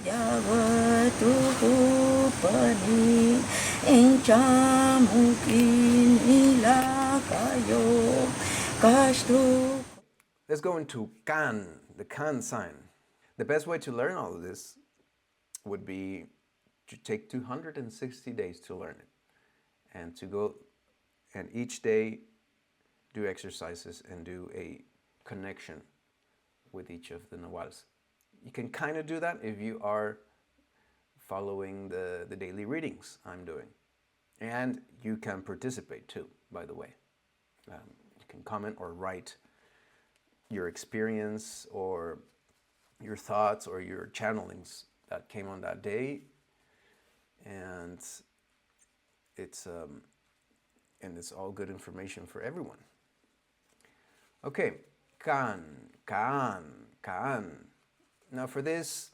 Yavatuhu pani enchamukin ilakayo kashtu. Let's go into Kaan, the Kaan sign. The best way to learn all of this would be to take 260 days to learn it, and to go and each day do exercises and do a connection with each of the nawals. You can kind of do that if you are following the daily readings I'm doing. And you can participate too, by the way. You can comment or write your experience or your thoughts or your channelings that came on that day. And it's all good information for everyone. Okay, Kaan, Kaan, Kaan. Now for this,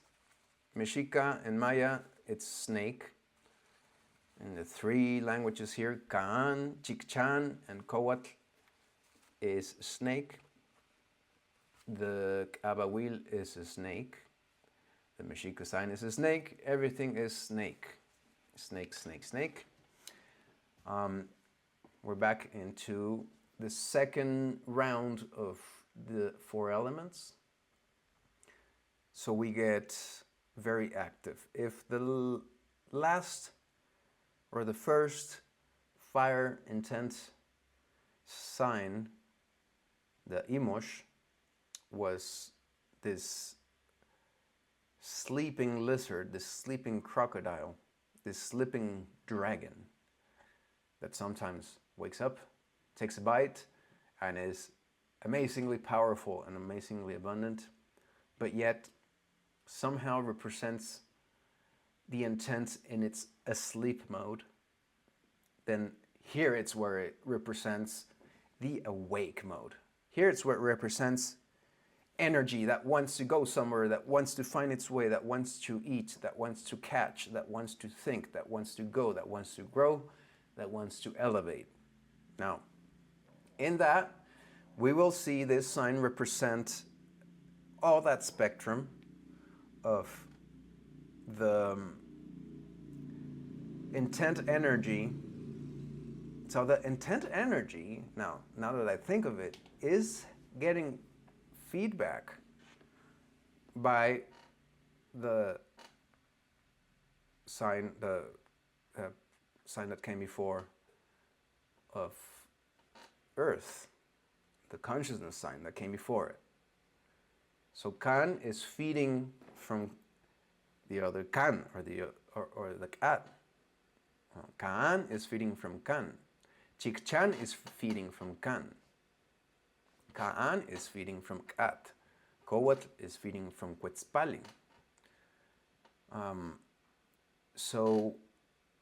Mexica and Maya, it's snake. In the three languages here, Kaan, Chichan, and Kowatl is snake. The Abawil is a snake. The Mexica sign is a snake. Everything is snake. Snake, snake, snake. We're back into the second round of the four elements. So we get very active. If the last or the first fire intent sign, the Imosh, was this sleeping lizard, this sleeping crocodile, this sleeping dragon that sometimes wakes up, takes a bite, and is amazingly powerful and amazingly abundant, but yet somehow represents the intent in its asleep mode. Then here it's where it represents the awake mode. Here it's where it represents energy that wants to go somewhere, that wants to find its way, that wants to eat, that wants to catch, that wants to think, that wants to go, that wants to grow, that wants to elevate. Now, in that, we will see this sign represent all that spectrum of the intent energy. So the intent energy, now that I think of it, is getting feedback by the sign, sign that came before of Earth, the consciousness sign that came before it. So Kaan is feeding from the other Kaan, or the Kat. Kaan is feeding from Kaan. Chichan is feeding from Kaan. Kaan is feeding from Kat. Kowatl is feeding from Quetzalcoatl. So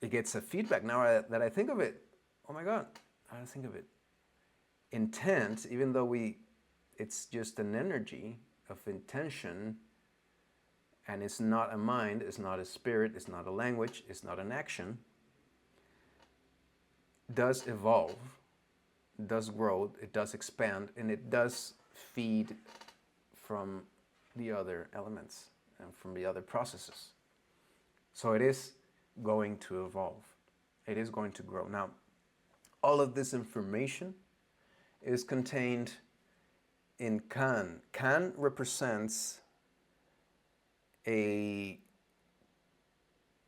it gets a feedback. Now that I think of it, oh my God, I think of it. Intent, even though it's just an energy of intention, and it's not a mind, it's not a spirit, it's not a language, it's not an action, does evolve, does grow, it does expand, and it does feed from the other elements and from the other processes. So it is going to evolve. It is going to grow. Now, all of this information is contained in Kaan. Kaan represents a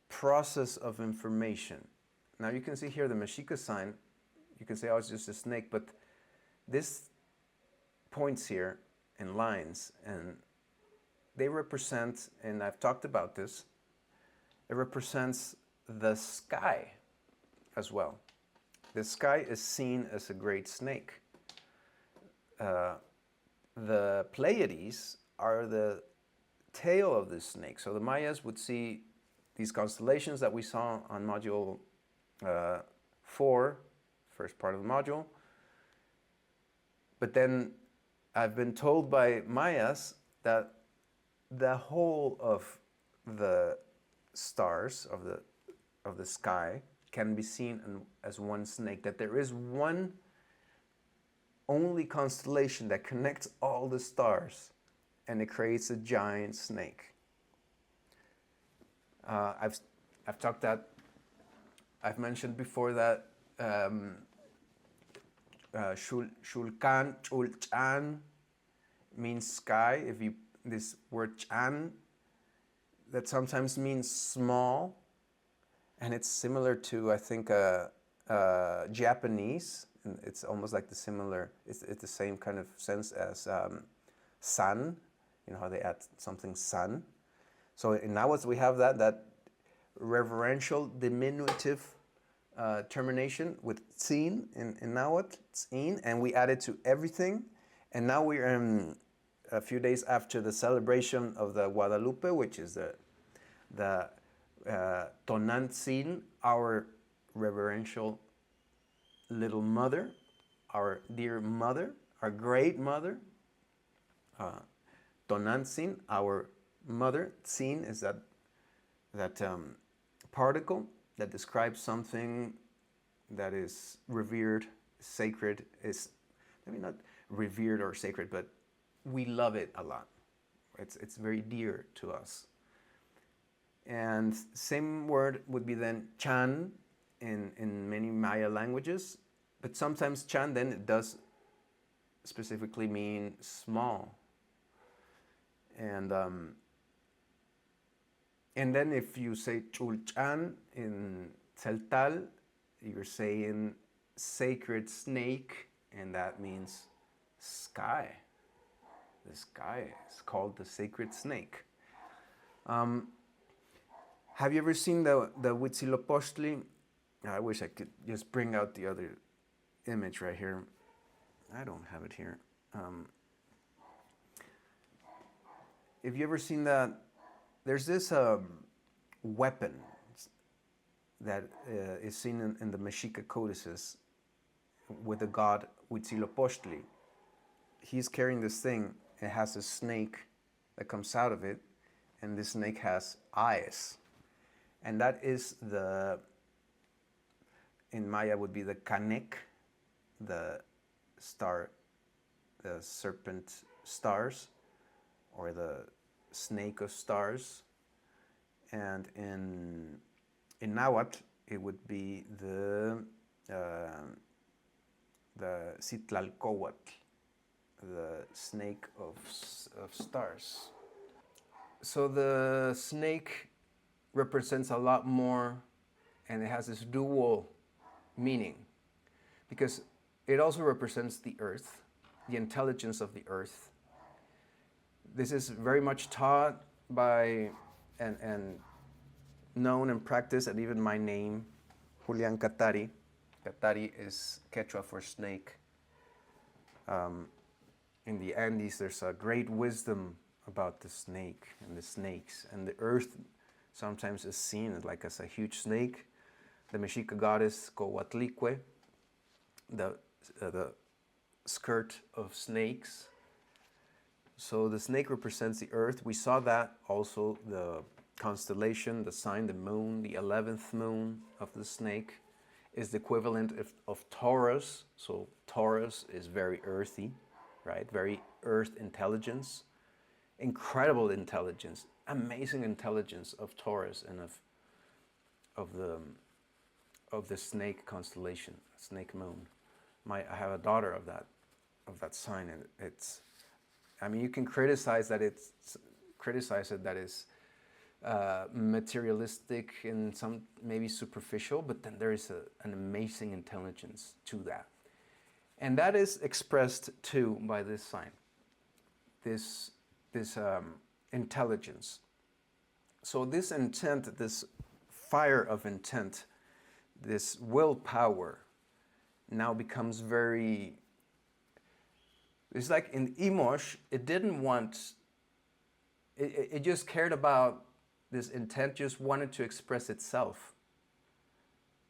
process of information. Now you can see here the Mexica sign. You can say, oh, it's just a snake, but this points here in lines, and they represent, and I've talked about this, it represents the sky as well. The sky is seen as a great snake. The Pleiades are the tail of this snake. So the Mayas would see these constellations that we saw on module 4, first part of the module. But then I've been told by Mayas that the whole of the stars of the sky can be seen as one snake, that there is one only constellation that connects all the stars, and it creates a giant snake. I've talked that I've mentioned before that Shulkan, Chulchan means sky. If you this word chan that sometimes means small, and it's similar to I think Japanese. And it's almost like the similar. It's the same kind of sense as san. You know how they add something san. So in Nahuatl we have that reverential diminutive termination with tzin in Nahuatl, tzin, and we add it to everything. And now we're a few days after the celebration of the Guadalupe, which is the Tonantzin, our reverential little mother, our dear mother, our great mother. Tonantzin, our mother. Tzin is that particle that describes something that is revered, sacred, is maybe not revered or sacred, but we love it a lot. It's very dear to us. And same word would be then chan in many Maya languages, but sometimes chan then it does specifically mean small. And then if you say chulchan in Tzeltal, you're saying sacred snake, and that means sky. The sky is called the sacred snake. Have you ever seen the Huitzilopochtli? I wish I could just bring out the other image right here. I don't have it here. Have you ever seen that? There's this weapon that is seen in the Mexica codices with the god Huitzilopochtli. He's carrying this thing. It has a snake that comes out of it, and this snake has eyes. And that is in Maya would be the canek, the star, the serpent stars, or the snake of stars. And in Nahuatl, it would be the Citlalcowatl, the snake of stars. So the snake represents a lot more, and it has this dual meaning, because it also represents the earth, the intelligence of the earth. This is very much taught by and known and practiced, and even my name, Julian Catari. Catari is Quechua for snake. In the Andes, there's a great wisdom about the snake and the snakes, and the earth sometimes is seen as a huge snake. The Mexica goddess Kowatl, the skirt of snakes. So the snake represents the earth. We saw that also the constellation, the sign, the moon, the 11th moon of the snake is the equivalent of Taurus. So Taurus is very earthy, right? Very earth intelligence, incredible intelligence, amazing intelligence of Taurus and of the snake constellation, snake moon. I have a daughter of that sign, and it's. I mean, you can criticize it that it's materialistic and some maybe superficial, but then there is an amazing intelligence to that, and that is expressed too by this sign, this intelligence. So this intent, this fire of intent, this willpower now becomes very. It's like in Imosh, it didn't want. It just cared about this intent, just wanted to express itself.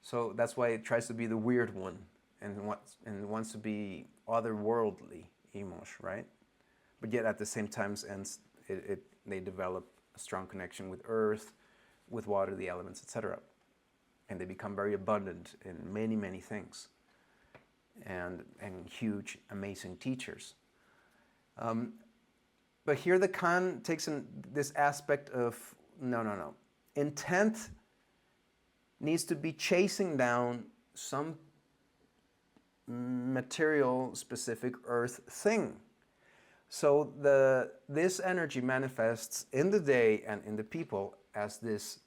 So that's why it tries to be the weird one and wants to be otherworldly, Imosh, right? But yet at the same time, they develop a strong connection with earth, with water, the elements, etc. And they become very abundant in many, many things. And huge, amazing teachers. But here the Kaan takes this aspect of, no. intent needs to be chasing down some material specific earth thing. So this energy manifests in the day and in the people as this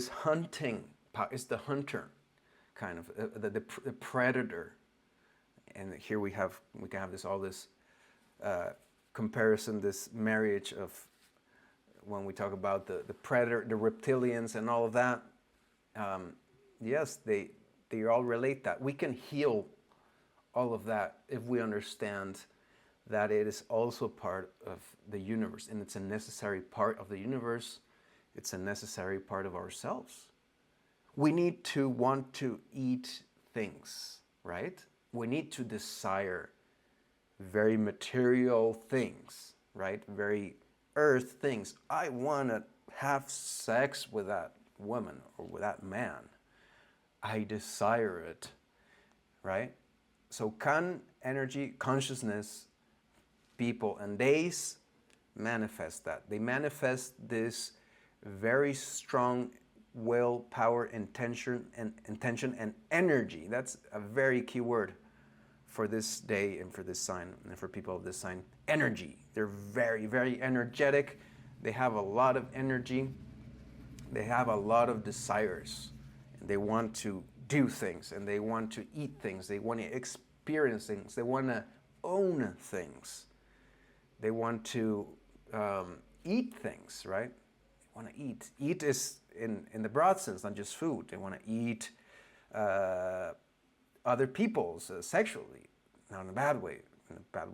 hunting, it's the hunter, kind of the predator. And here we can have this comparison, this marriage of when we talk about the predator, the reptilians, and all of that. Yes, they all relate that. We can heal all of that if we understand that it is also part of the universe, and it's a necessary part of the universe. It's a necessary part of ourselves. We need to want to eat things, right? We need to desire very material things, right? Very earth things. I want to have sex with that woman or with that man. I desire it, right? So Kaan energy, consciousness, people and days manifest that. They manifest this very strong will, power, intention, and energy. That's a very key word for this day and for this sign and for people of this sign. Energy. They're very, very energetic. They have a lot of energy. They have a lot of desires. And they want to do things, and they want to eat things. They want to experience things. They want to own things. They want to eat things, right? They want to eat. Eat is in the broad sense, not just food. They want to eat other people's sexually, not in a bad way,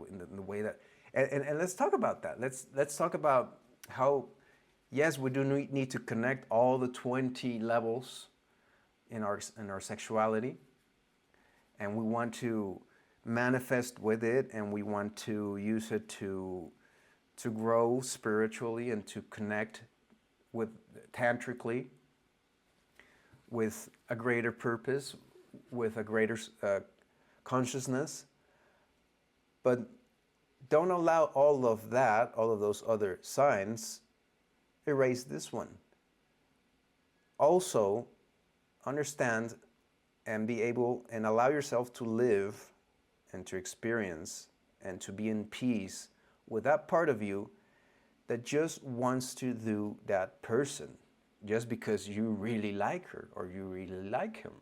in the way that. And let's talk about that. Let's talk about how, yes, we do need to connect all the 20 levels in our sexuality, and we want to manifest with it, and we want to use it to grow spiritually and to connect with tantrically, with a greater purpose, with a greater consciousness. But don't allow all of that, all of those other signs, erase this one. Also, understand and be able and allow yourself to live and to experience and to be in peace with that part of you that just wants to do that person just because you really like her or you really like him,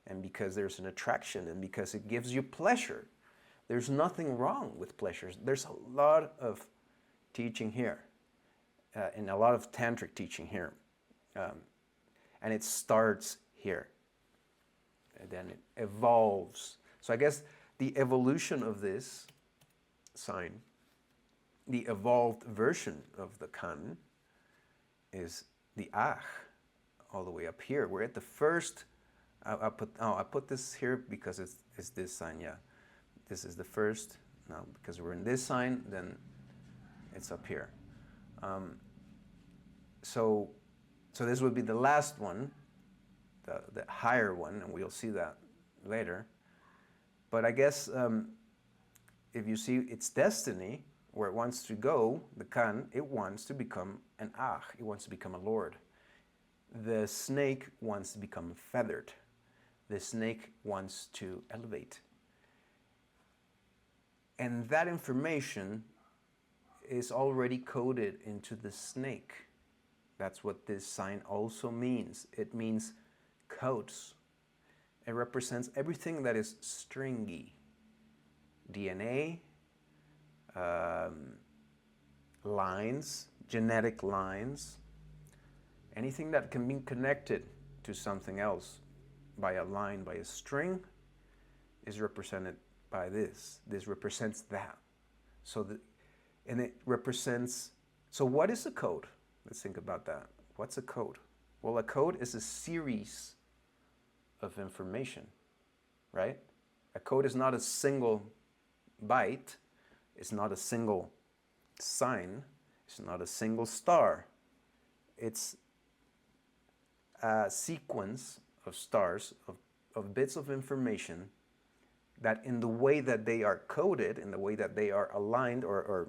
and because there's an attraction and because it gives you pleasure. There's nothing wrong with pleasures. There's a lot of teaching here and a lot of tantric teaching here, and it starts here and then it evolves. So I guess the evolution of this sign, the evolved version of the Kaan, is the qu'ij, all the way up here. We're at the first. I put this here because it's this sign. Yeah, this is the first. Now because we're in this sign, then it's up here. So this would be the last one, the higher one, and we'll see that later. But I guess if you see its destiny, where it wants to go, the Kaan, it wants to become an qu'ij. It wants to become a lord. The snake wants to become feathered. The snake wants to elevate. And that information is already coded into the snake. That's what this sign also means. It means codes. It represents everything that is stringy. DNA, lines, genetic lines, anything that can be connected to something else by a line, by a string, is represented by this. This represents that. And it represents, so what is a code? Let's think about that. What's a code? Well, a code is a series of information, right? A code is not a single byte. It's not a single sign. It's not a single star. It's a sequence of stars, of bits of information that in the way that they are coded, in the way that they are aligned or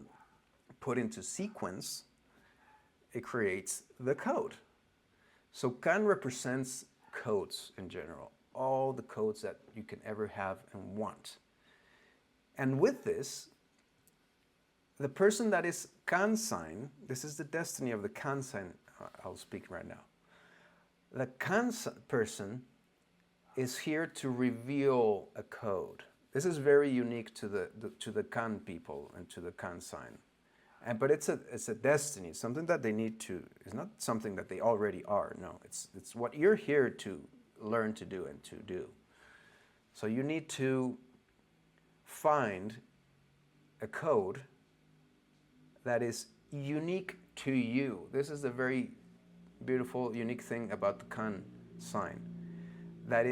put into sequence, it creates the code. So Kaan represents codes in general, all the codes that you can ever have and want. And with this, the person that is Kaan sign, this is the destiny of the Kaan sign I'll speak right now. The Kaan person is here to reveal a code. This is very unique to the Kaan people and to the Kaan sign. But it's a destiny, something that they need to, it's not something that they already are, no. It's what you're here to learn to do and to do. So you need to find a code that is unique to you. This is a very beautiful, unique thing about the Kaan sign. That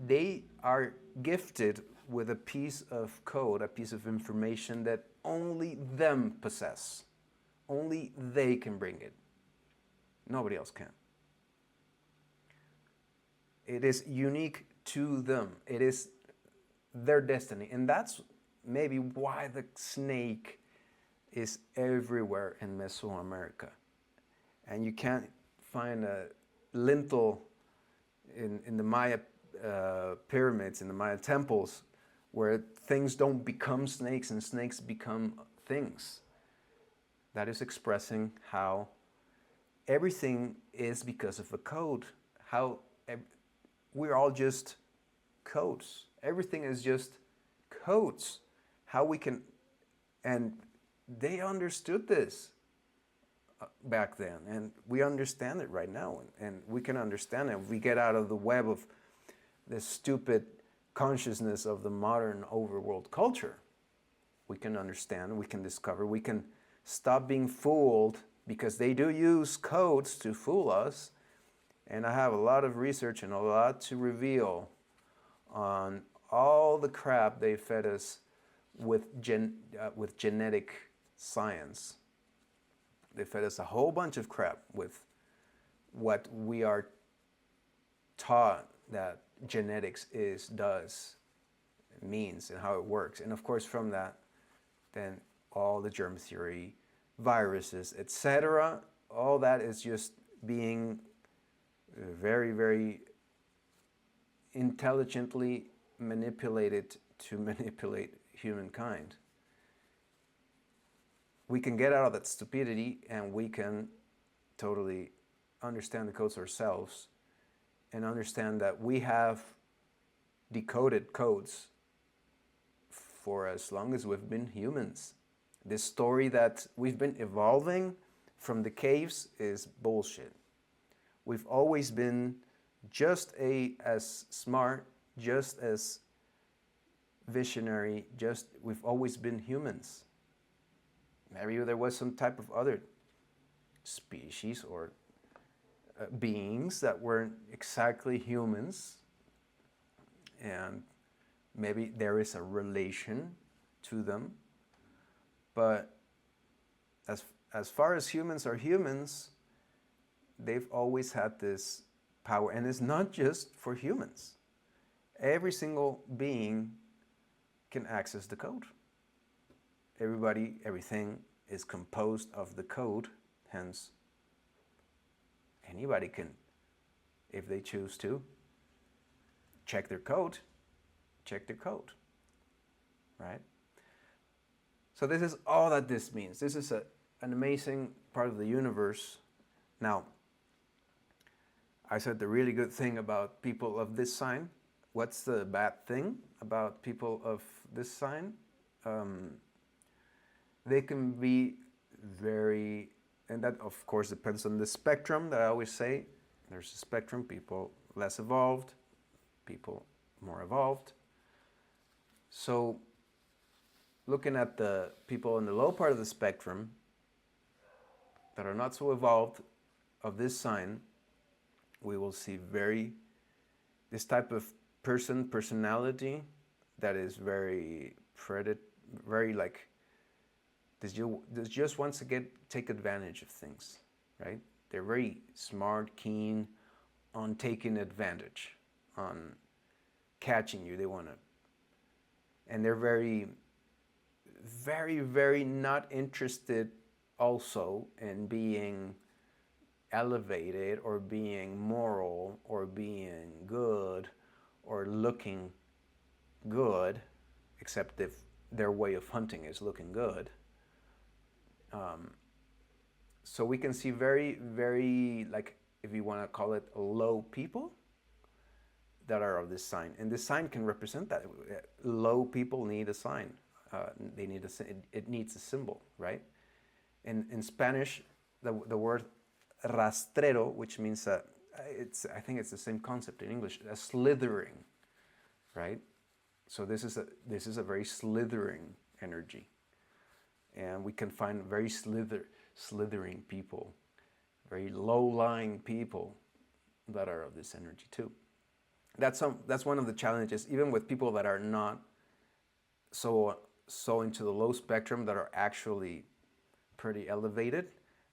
they are gifted with a piece of code, a piece of information that only them possess. Only they can bring it. Nobody else can. It is unique to them. It is their destiny. And that's maybe why the snake is everywhere in Mesoamerica. And you can't find a lintel in the Maya pyramids, in the Maya temples, where things don't become snakes and snakes become things. That is expressing how everything is because of a code. How we're all just codes. Everything is just codes. How we can, and they understood this back then, and we understand it right now, and we can understand it if we get out of the web of this stupid consciousness of the modern overworld culture. We can understand, we can discover, we can stop being fooled, because they do use codes to fool us. And I have a lot of research and a lot to reveal on all the crap they fed us with genetic science. They fed us a whole bunch of crap with what we are taught that genetics does, means, and how it works. And of course, from that, then all the germ theory, viruses, etc., all that is just being very, very intelligently manipulated to manipulate humankind. We can get out of that stupidity, and we can totally understand the codes ourselves and understand that we have decoded codes for as long as we've been humans. This story that we've been evolving from the caves is bullshit. We've always been just as smart, just as visionary, we've always been humans. Maybe there was some type of other species or beings that weren't exactly humans, and maybe there is a relation to them. But as far as humans are humans, they've always had this power, and it's not just for humans. Every single being can access the code. Everybody, everything is composed of the code, hence anybody can, if they choose to, check their code, right? So this is all that this means. This is an amazing part of the universe. Now, I said the really good thing about people of this sign. What's the bad thing about people of this sign? They can be very, and that of course depends on the spectrum that I always say. There's a spectrum, people less evolved, people more evolved. So looking at the people in the low part of the spectrum that are not so evolved of this sign, we will see this type of personality that is very like, this just wants to take advantage of things, right? They're very smart, keen on taking advantage, on catching you. They want to, and they're very, very, very not interested also in being elevated or being moral or being good or looking good, except if their way of hunting is looking good. So we can see very, very, like, if you want to call it low people that are of this sign. And this sign can represent that. Low people need a sign. They need it needs a symbol, right? In Spanish, the word rastrero, which means I think it's the same concept in English, a slithering, right? So this is a very slithering energy, and we can find very slithering people, very low-lying people that are of this energy too. That's one of the challenges, even with people that are not so into the low spectrum, that are actually pretty elevated.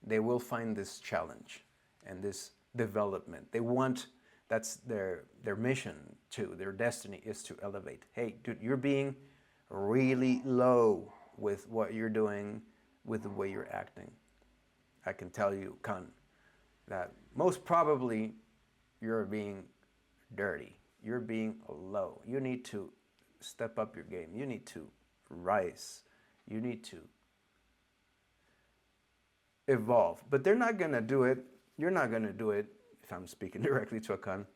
They will find this challenge and this development. They want, that's their mission too. Their destiny is to elevate. Hey, dude, you're being really low with what you're doing, with the way you're acting. I can tell you, Kaan, that most probably you're being dirty. You're being low. You need to step up your game. You need to rise. You need to evolve. But they're not going to do it. You're not going to do it, if I'm speaking directly to Kaan,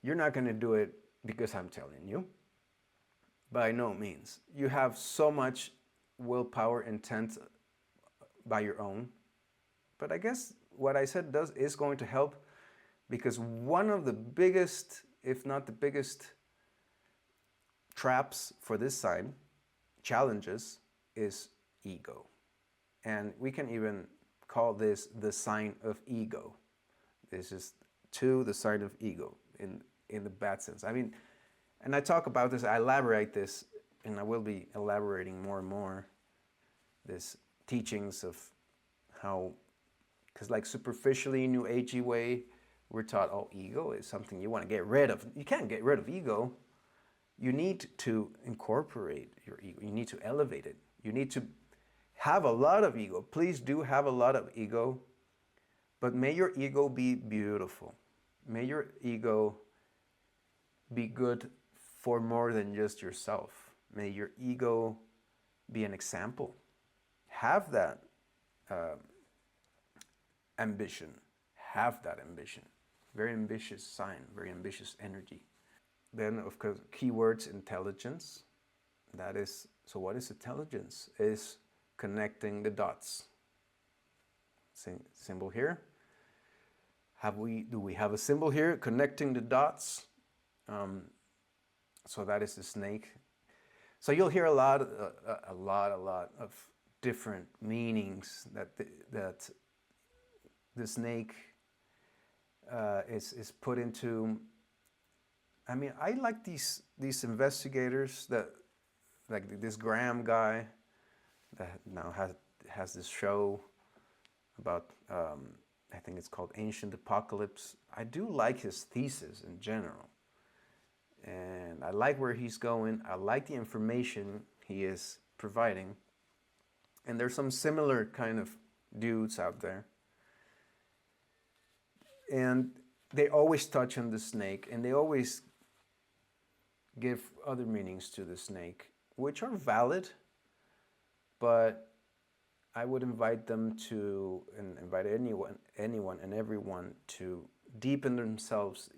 you're not going to do it because I'm telling you. By no means. You have so much willpower, intent by your own. But I guess what I said is going to help, because one of the biggest, if not the biggest, traps for this sign, challenges, is ego. And we can even call this the sign of ego. This is the sign of ego in the bad sense. I mean, and I talk about this, I elaborate this, and I will be elaborating more and more this teachings of how, because like superficially, New Agey way, we're taught, oh, ego is something you want to get rid of. You can't get rid of ego. You need to incorporate your ego. You need to elevate it. You need to have a lot of ego. Please do have a lot of ego, but may your ego be beautiful. May your ego be good for more than just yourself. May your ego be an example. Have that ambition. Have that ambition. Very ambitious sign, very ambitious energy. Then, of course, keywords, intelligence. That is, so what is intelligence? Is connecting the dots. Symbol here. Do we have a symbol here? Connecting the dots. So that is the snake. So you'll hear a lot of different meanings that the snake is put into. I mean, I like these investigators that, like this Graham guy that now has this show about, I think it's called Ancient Apocalypse. I do like his thesis in general. And I like where he's going. I like the information he is providing. And there's some similar kind of dudes out there. And they always touch on the snake, and they always give other meanings to the snake, which are valid, but I would invite them to, and invite anyone and everyone to deepen themselves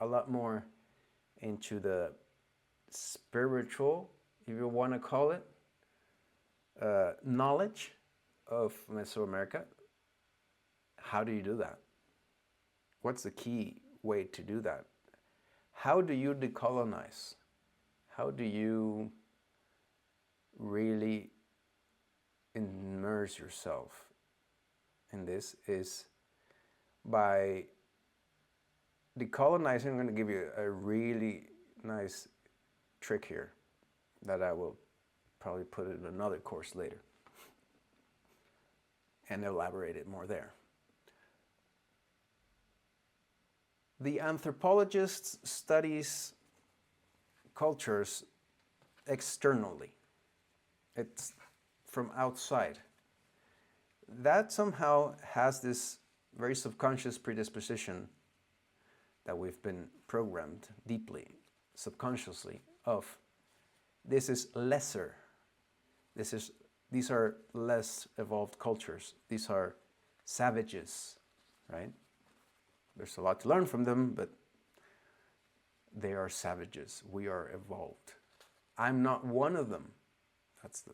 a lot more into the spiritual, if you want to call it, knowledge of Mesoamerica. How do you do that? What's the key way to do that? How do you decolonize? How do you really immerse yourself in this? Is by decolonizing. I'm going to give you a really nice trick here that I will probably put in another course later and elaborate it more there. The anthropologist studies cultures externally. It's from outside. That somehow has this very subconscious predisposition that we've been programmed deeply, subconsciously, of this is lesser. These are less evolved cultures. These are savages, right? There's a lot to learn from them, but they are savages. We are evolved. I'm not one of them. That's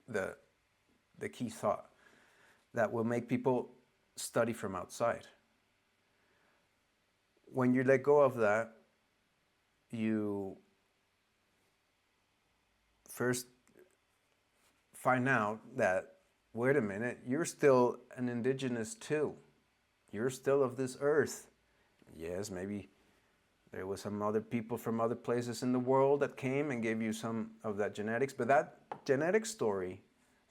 the key thought that will make people study from outside. When you let go of that, you first find out that, wait a minute, you're still an indigenous too. You're still of this earth. Yes, maybe there was some other people from other places in the world that came and gave you some of that genetics, but that genetic story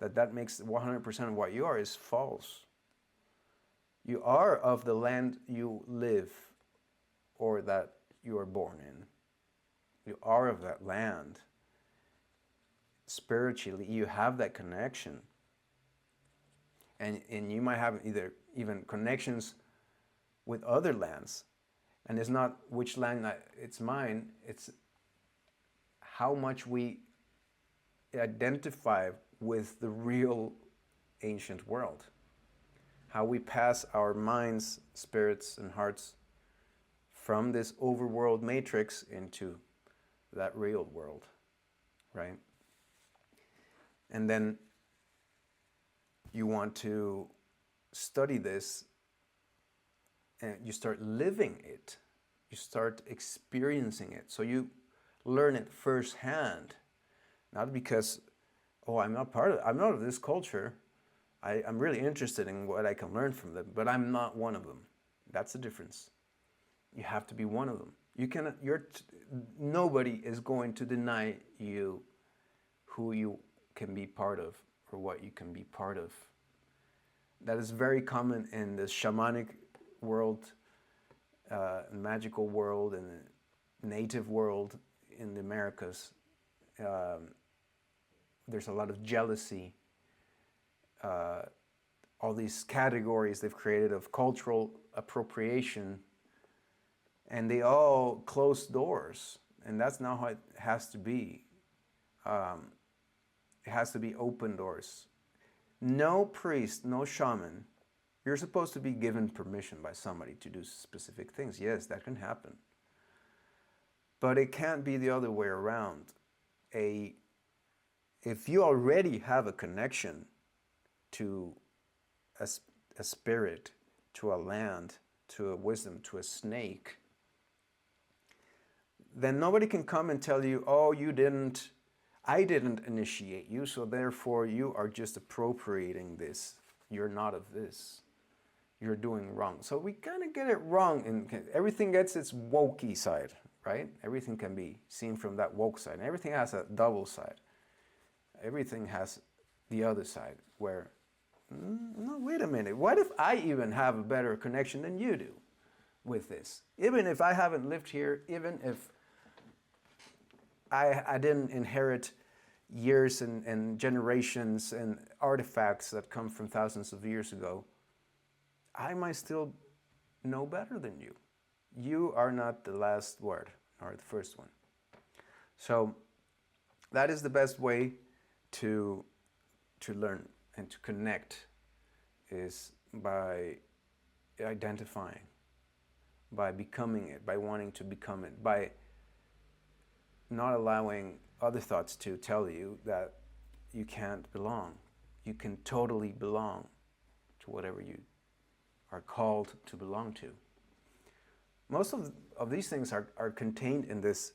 that makes 100% of what you are is false. You are of the land you live or that you are born in. You are of that land. Spiritually, you have that connection. And you might have even connections with other lands. And it's not which land it's mine, it's how much we identify with the real ancient world. How we pass our minds, spirits, and hearts from this overworld matrix into that real world, right? And then you want to study this and you start living it. You start experiencing it. So you learn it firsthand. Not because, oh, I'm not of this culture. I'm really interested in what I can learn from them, but I'm not one of them. That's the difference. You have to be one of them. Nobody is going to deny you who you can be part of or what you can be part of. That is very common in the shamanic world, magical world, and the native world in the Americas. There's a lot of jealousy. All these categories they've created of cultural appropriation, and they all close doors. And that's not how it has to be. It has to be open doors. No priest, no shaman. You're supposed to be given permission by somebody to do specific things. Yes, that can happen. But it can't be the other way around. If you already have a connection to a spirit, to a land, to a wisdom, to a snake, then nobody can come and tell you, oh, I didn't initiate you, so therefore you are just appropriating this. You're not of this. You're doing wrong. So we kind of get it wrong. And everything gets its wokey side, right? Everything can be seen from that woke side. And everything has a double side. Everything has the other side where, no, wait a minute. What if I even have a better connection than you do with this? Even if I haven't lived here, even if I didn't inherit years and generations and artifacts that come from thousands of years ago, I might still know better than you. You are not the last word, or the first one. So that is the best way to learn and to connect, is by identifying, by becoming it, by wanting to become it, by not allowing other thoughts to tell you that you can't belong. You can totally belong to whatever you are called to belong to. Most of these things are contained in this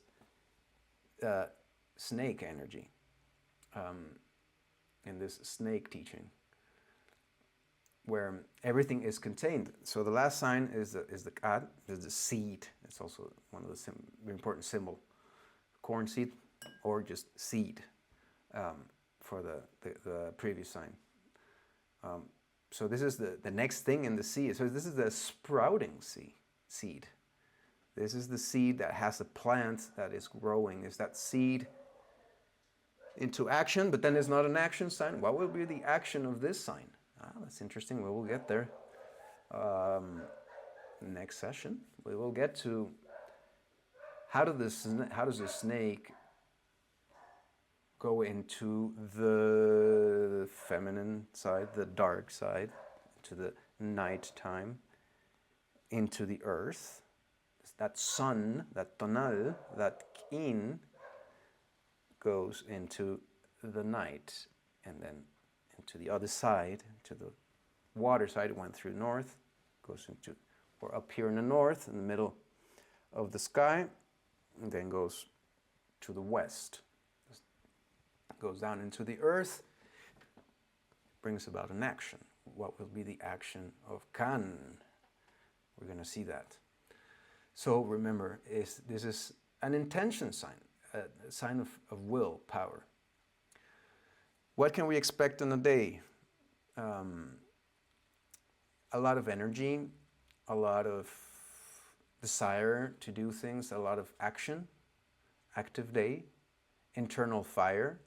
snake energy, in this snake teaching, where everything is contained. So the last sign is the qu'ij, is the seed. It's also one of the important symbol. Corn seed, or just seed for the previous sign. So this is the next thing in the seed. So this is the sprouting seed. This is the seed that has a plant that is growing. Is that seed into action, but then it's not an action sign? What will be the action of this sign? That's interesting. We will get there. Next session, we will get to how does the snake go into the feminine side, the dark side, to the night time, into the earth. That sun, that tonal, that qu'ij goes into the night, and then into the other side, to the water side. It went through north, goes into, or up here in the north, in the middle of the sky, and then goes to the west, goes down into the earth, brings about an action. What will be the action of Kaan? We're going to see that. So remember, this is an intention sign, a sign of will, power. What can we expect in a day? A lot of energy, a lot of desire to do things, a lot of action, active day, internal fire.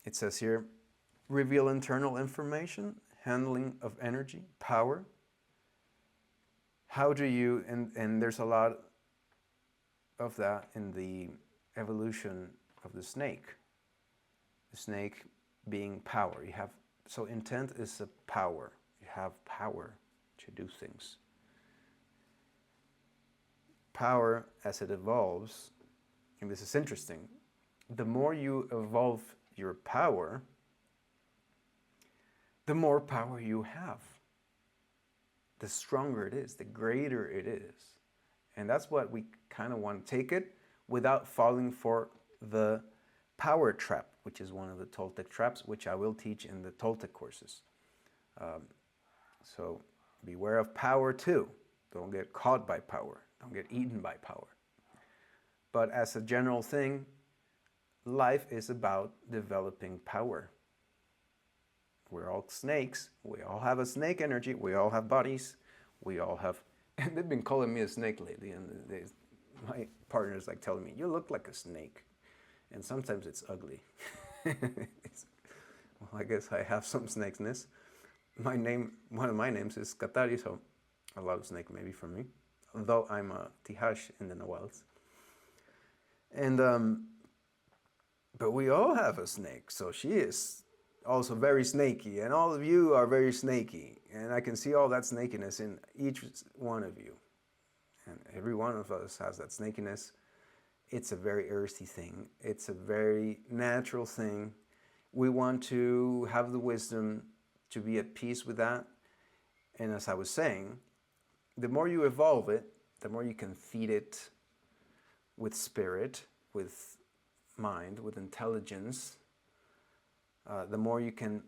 It says here, reveal internal information, handling of energy, power. How do you, and there's a lot of that in the evolution of the snake. The snake being power. You have, so intent is a power. You have power to do things. Power, as it evolves, and this is interesting, the more you evolve your power, the more power you have. The stronger it is, the greater it is. And that's what we kind of want to take it without falling for the power trap, which is one of the Toltec traps, which I will teach in the Toltec courses. So beware of power too. Don't get caught by power. Don't get eaten by power. But as a general thing, life is about developing power. We're all snakes. We all have a snake energy. We all have bodies. We all have, and they've been calling me a snake lately. And my partner's like telling me, you look like a snake. And sometimes it's ugly. Well, I guess I have some snakeness. My name, one of my names is Katari, so a lot of snake maybe for me. Although I'm a tihash in the Nawals. And, but we all have a snake. So she is also very snaky, and all of you are very snaky, and I can see all that snakiness in each one of you, and every one of us has that snakiness. It's a very earthy thing. It's a very natural thing. We want to have the wisdom to be at peace with that, and as I was saying, the more you evolve it, the more you can feed it with spirit, with mind, with intelligence. The more you can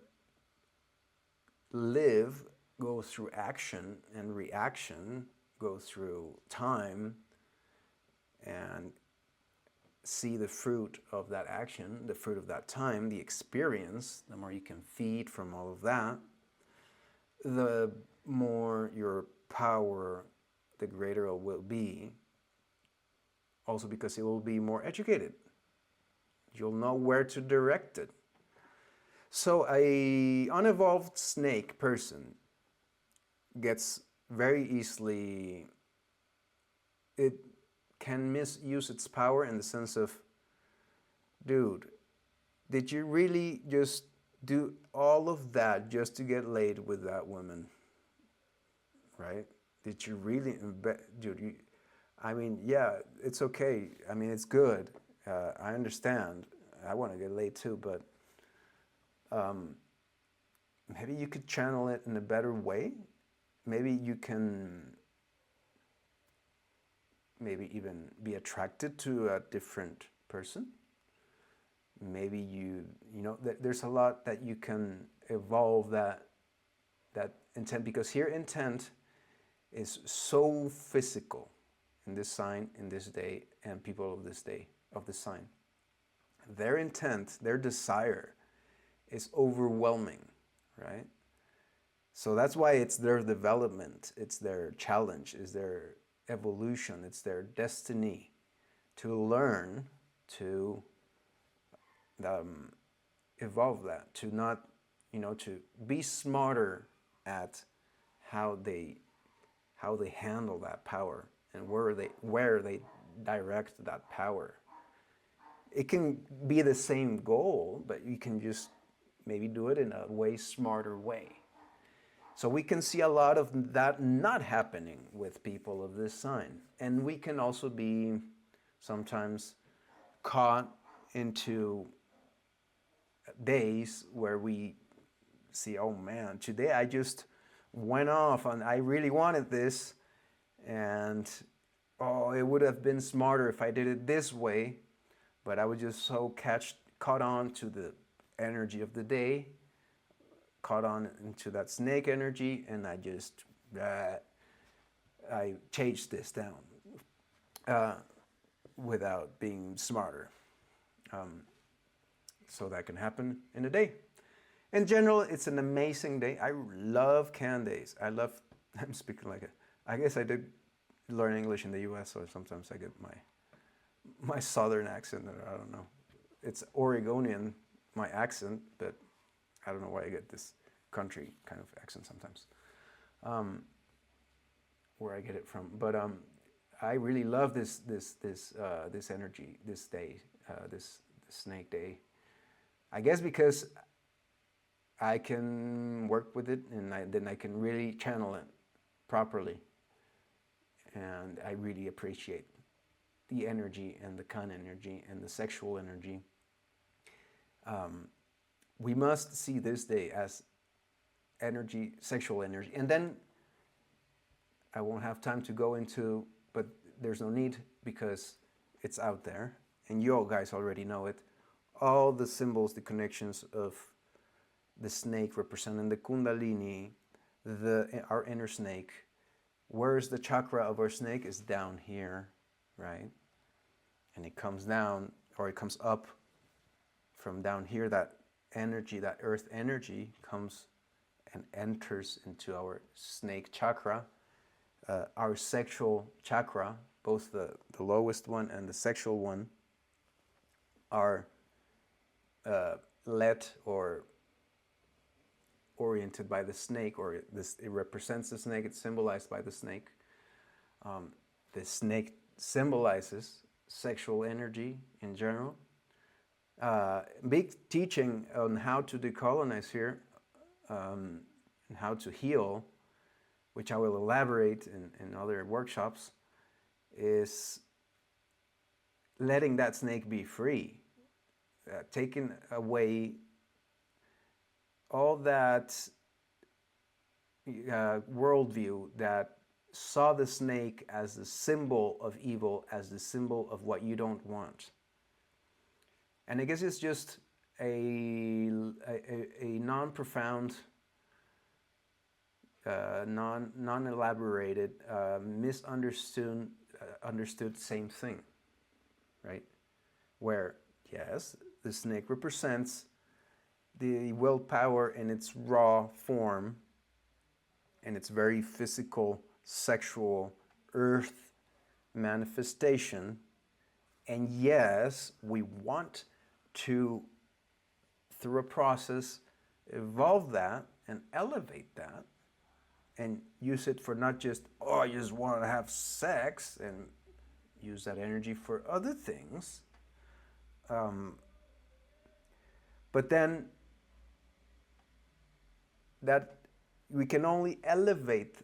live, go through action and reaction, go through time, and see the fruit of that action, the fruit of that time, the experience, the more you can feed from all of that, the more your power, the greater it will be. Also because it will be more educated. You'll know where to direct it. So a unevolved snake person gets very easily, it can misuse its power in the sense of, dude, did you really just do all of that just to get laid with that woman? Right? Did you really, dude, I mean, yeah, it's okay. I mean, it's good. I understand. I want to get laid too, but maybe you could channel it in a better way. Maybe you can maybe even be attracted to a different person. Maybe you know, there's a lot that you can evolve that intent, because here intent is so physical in this sign, in this day, and people of this day, of the sign. Their intent, their desire is overwhelming, right? So that's why it's their development, it's their challenge, it's their evolution, it's their destiny to learn to evolve that, to not to be smarter at how they handle that power and where they direct that power. It can be the same goal, but you can just maybe do it in a way smarter way. So we can see a lot of that not happening with people of this sign. And we can also be sometimes caught into days where we see, oh man, today I just went off and I really wanted this, and oh, it would have been smarter if I did it this way, but I was just so caught on to the energy of the day, caught on into that snake energy, and I just I chased this down without being smarter. So that can happen in a day. In general, it's an amazing day. I love Kaan days. I'm speaking like I guess I did learn English in the US, so sometimes I get my southern accent, or I don't know. It's Oregonian, my accent, but I don't know why I get this country kind of accent sometimes, where I get it from. But I really love this energy, this day, this snake day. I guess because I can work with it, and then I can really channel it properly. And I really appreciate the energy and the Kaan energy and the sexual energy. We must see this day as energy, sexual energy. And then I won't have time to go into, but there's no need because it's out there. And you all guys already know it. All the symbols, the connections of the snake representing the Kundalini, our inner snake. Where's the chakra of our snake is down here, right? And it comes down, or it comes up from down here. That energy, that earth energy, comes and enters into our snake chakra, our sexual chakra. Both the lowest one and the sexual one are led or oriented by the snake, or it represents the snake. It's symbolized by the snake. The snake symbolizes sexual energy in general. Big teaching on how to decolonize here, and how to heal, which I will elaborate in other workshops, is letting that snake be free, taking away all that worldview that saw the snake as the symbol of evil, as the symbol of what you don't want. And I guess it's just a non-profound, non-elaborated, misunderstood understood same thing, right? Where, yes, the snake represents the willpower in its raw form, and its very physical, sexual, earth manifestation. And yes, we want to, through a process, evolve that and elevate that and use it for not just, oh, I just want to have sex, and use that energy for other things. But then that we can only elevate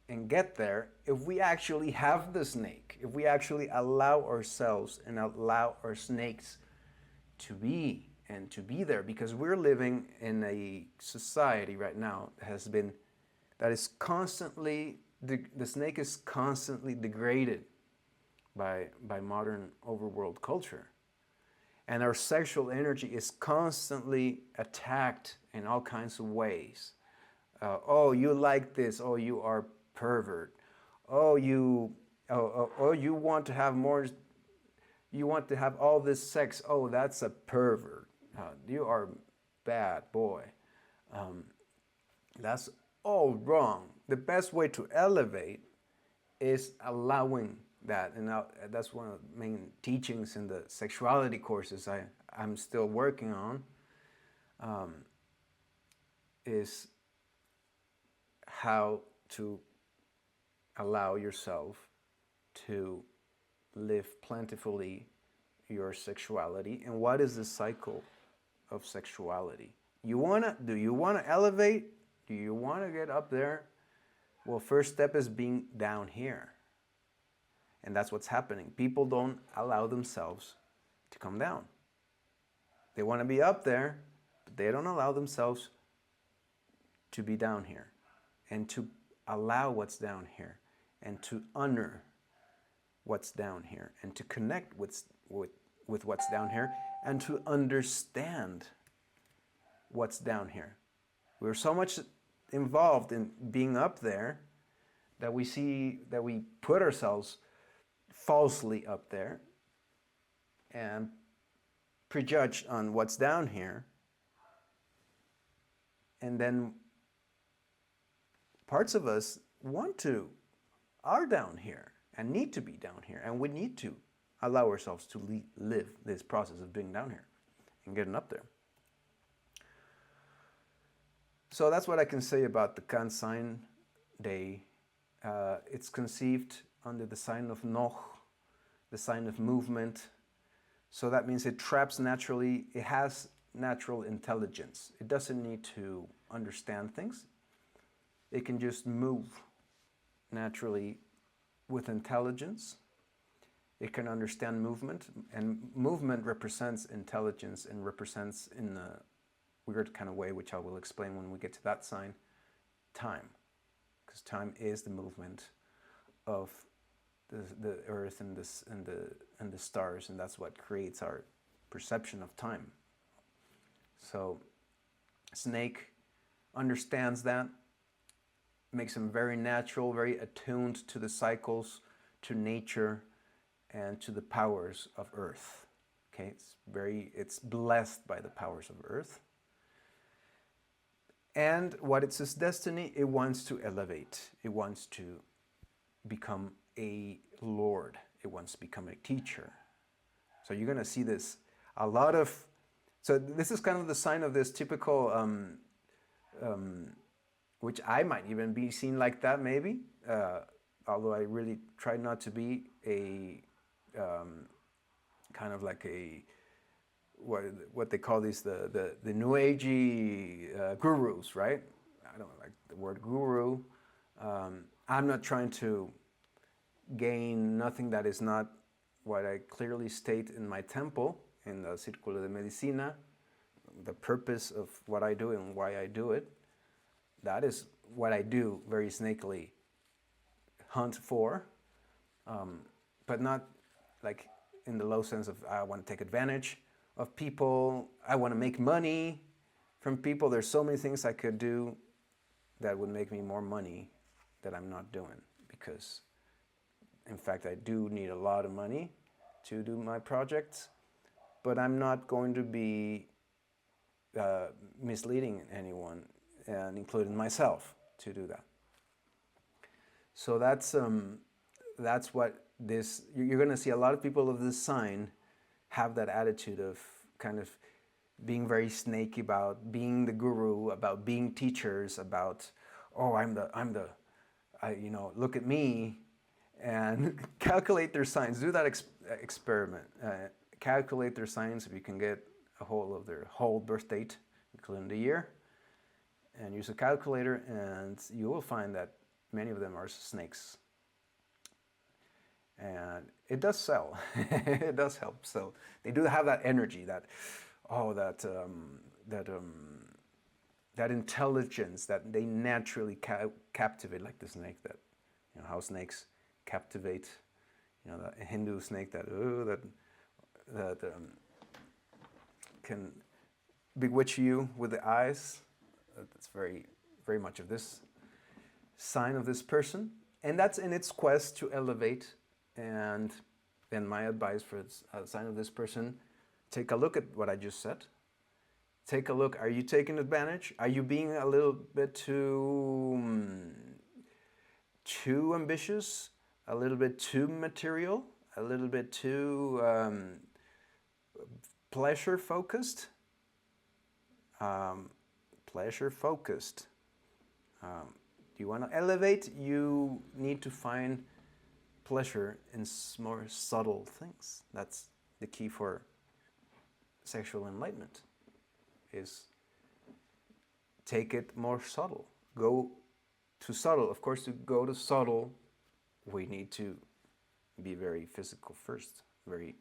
and get there if we actually have the snake, if we actually allow ourselves and allow our snakes to be and to be there, because we're living in a society right now that is constantly, the snake is constantly degraded by modern overworld culture. And our sexual energy is constantly attacked in all kinds of ways. Oh, you like this. Oh, you are pervert. Oh, you want to have more. You want to have all this sex. Oh, that's a pervert. You are bad boy. That's all wrong. The best way to elevate is allowing that, and that's one of the main teachings in the sexuality courses I'm still working on. is how to allow yourself to live plentifully your sexuality. And what is the cycle of sexuality? Do you wanna elevate? Do you wanna get up there? Well, first step is being down here. And that's what's happening. People don't allow themselves to come down. They want to be up there, but they don't allow themselves to be down here and to allow what's down here and to honor what's down here and to connect with what's down here and to understand what's down here. We're so much involved in being up there that we put ourselves falsely up there and prejudge on what's down here, and then parts of us are down here and need to be down here, and we need to allow ourselves to live this process of being down here and getting up there. So that's what I can say about the Kaan sign day. It's conceived under the sign of Noch, the sign of movement. So that means it traps naturally, it has natural intelligence. It doesn't need to understand things. It can just move naturally with intelligence. It can understand movement, and movement represents intelligence and represents, in a weird kind of way, which I will explain when we get to that sign, time. Because time is the movement of the earth and the stars, and that's what creates our perception of time. So snake understands that, makes him very natural, very attuned to the cycles, to nature, and to the powers of earth. Okay, it's blessed by the powers of earth. And what it's its destiny, it wants to elevate. It wants to become a lord. It wants to become a teacher. So you're going to see this. So this is kind of the sign of this typical, which I might even be seen like that maybe, although I really try not to be a kind of like a, what they call these, the new agey gurus, right? I don't like the word guru. I'm not trying to gain nothing that is not what I clearly state in my temple, in the Círculo de Medicina, the purpose of what I do and why I do it. That is what I do, very snakily hunt for, but not like in the low sense of I want to take advantage of people, I want to make money from people. There's so many things I could do that would make me more money that I'm not doing, because in fact I do need a lot of money to do my projects, but I'm not going to be misleading anyone, and including myself, to do that. So that's what this, you're going to see a lot of people of this sign have that attitude of kind of being very snaky about being the guru, about being teachers, about, oh, look at me, and calculate their signs. Do that experiment. Calculate their signs if you can get a hold of their whole birth date, including the year, and use a calculator, and you will find that many of them are snakes. And it does sell. It does help. So they do have that energy, that intelligence that they naturally captivate, like the snake, that, how snakes captivate, the Hindu snake that can bewitch you with the eyes. That's very, very much of this sign of this person, and that's in its quest to elevate. And then my advice for a sign of this person: take a look at what I just said. Take a look. Are you taking advantage? Are you being a little bit too ambitious? A little bit too material? A little bit too pleasure focused? pleasure focused. You want to elevate, you need to find pleasure in more subtle things. That's the key for sexual enlightenment, is take it more subtle. Go to subtle. Of course, to go to subtle, we need to be very physical first, very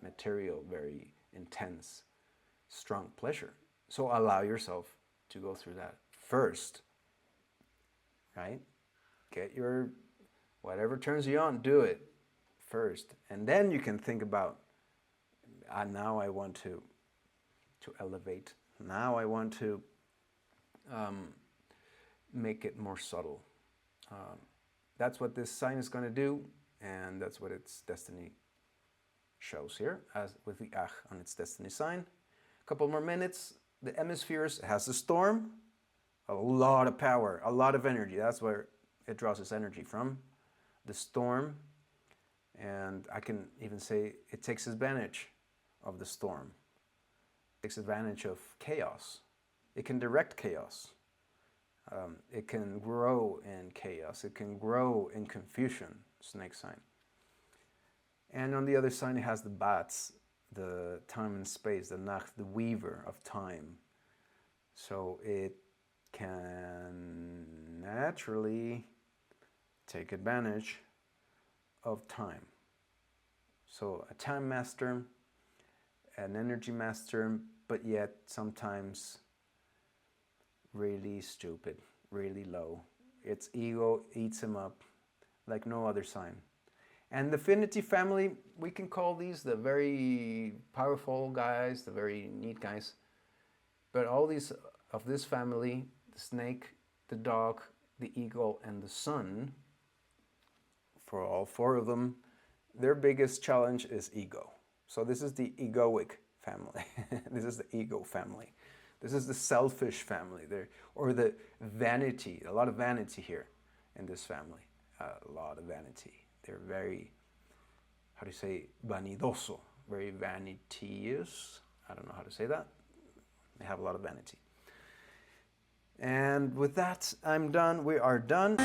material, very intense, strong pleasure. So allow yourself to go through that first, right? Get your, whatever turns you on, do it first. And then you can think about, now I want to elevate. Now I want to make it more subtle. That's what this sign is going to do, and that's what its destiny shows here, as with the qu'ij on its destiny sign. A couple more minutes. The hemispheres has the storm, a lot of power, a lot of energy. That's where it draws its energy from, the storm. And I can even say it takes advantage of the storm. It takes advantage of chaos. It can direct chaos. It can grow in chaos. It can grow in confusion, snake sign. And on the other side, it has the bats, the time and space, the nacht, the weaver of time. So it can naturally take advantage of time. So a time master, an energy master, but yet sometimes really stupid, really low. Its ego eats him up like no other sign. And the affinity family, we can call these the very powerful guys, the very neat guys. But all these of this family, the snake, the dog, the eagle, and the sun, for all four of them, their biggest challenge is ego. So this is the egoic family. This is the ego family. This is the selfish family, or the vanity. A lot of vanity here in this family. A lot of vanity. They're very, how do you say, vanidoso, very vanitous. I don't know how to say that. They have a lot of vanity. And with that, I'm done. We are done.